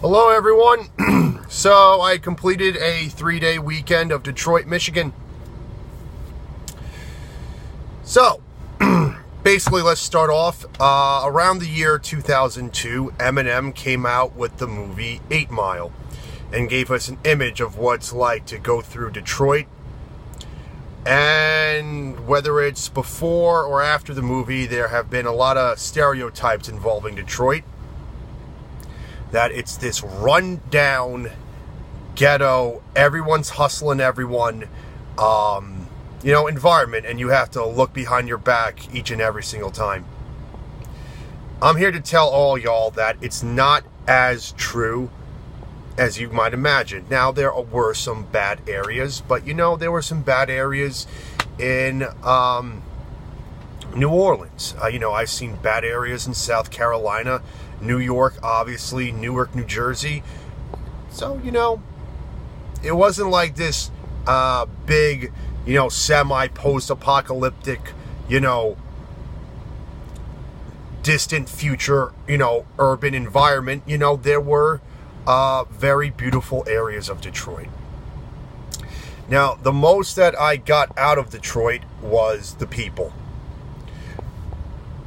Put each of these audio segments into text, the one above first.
Hello everyone. So I completed a 3-day weekend of Detroit, Michigan. So basically, let's start off. Around the year 2002, Eminem came out with the movie 8 Mile and gave us an image of what it's like to go through Detroit. And whether it's before or after the movie, there have been a lot of stereotypes involving Detroit. That it's this run-down ghetto, everyone's hustling everyone, environment, and you have to look behind your back each and every single time. I'm here to tell all y'all that it's not as true as you might imagine. Now, there were some bad areas, but there were some bad areas in New Orleans. I've seen bad areas in South Carolina, New York, obviously, Newark, New Jersey. So, it wasn't like this big, semi-post-apocalyptic, distant future, urban environment. There were very beautiful areas of Detroit. Now, the most that I got out of Detroit was the people.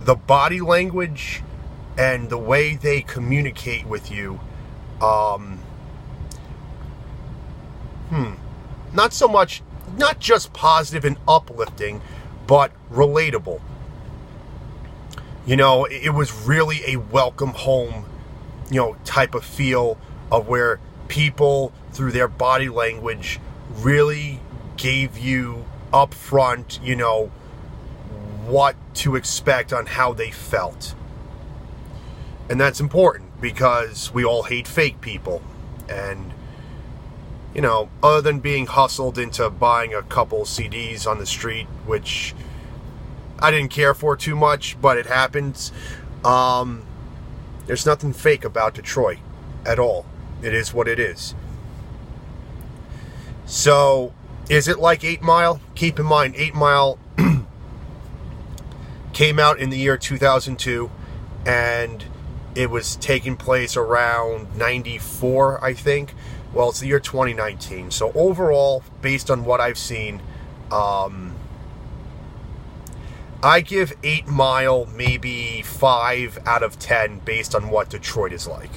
The body language and the way they communicate with you, not so much, not just positive and uplifting, but relatable. It was really a welcome home, type of feel of where people, through their body language, really gave you up front, what to expect on how they felt. And that's important because we all hate fake people. And, other than being hustled into buying a couple CDs on the street, which I didn't care for too much, but it happens, there's nothing fake about Detroit at all. It is what it is. So, is it like 8 Mile? Keep in mind, 8 Mile came out in the year 2002, and it was taking place around 94, I think. Well, it's the year 2019. So overall, based on what I've seen, I give 8 Mile maybe 5 out of 10 based on what Detroit is like.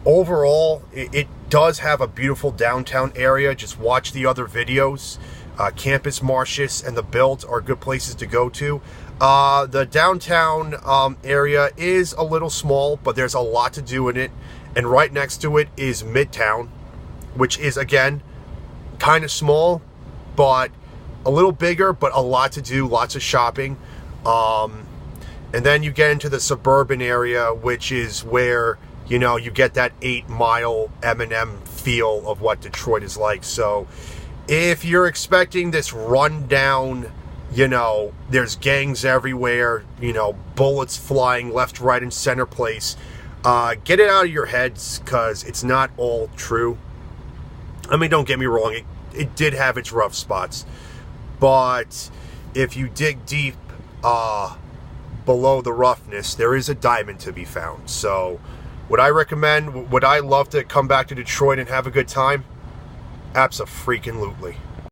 Overall, it does have a beautiful downtown area. Just watch the other videos. Campus Martius and the Build are good places to go to. The downtown area is a little small, but there's a lot to do in it. And right next to it is Midtown, which is, again, kind of small, but a little bigger, but a lot to do, lots of shopping. And then you get into the suburban area, which is where, you get that 8 Mile Eminem feel of what Detroit is like. So if you're expecting this rundown, there's gangs everywhere, bullets flying left, right, and center place, get it out of your heads, because it's not all true. I mean, don't get me wrong, it did have its rough spots. But if you dig deep below the roughness, there is a diamond to be found. So would I recommend, would I love to come back to Detroit and have a good time? Abso-freaking-lutely.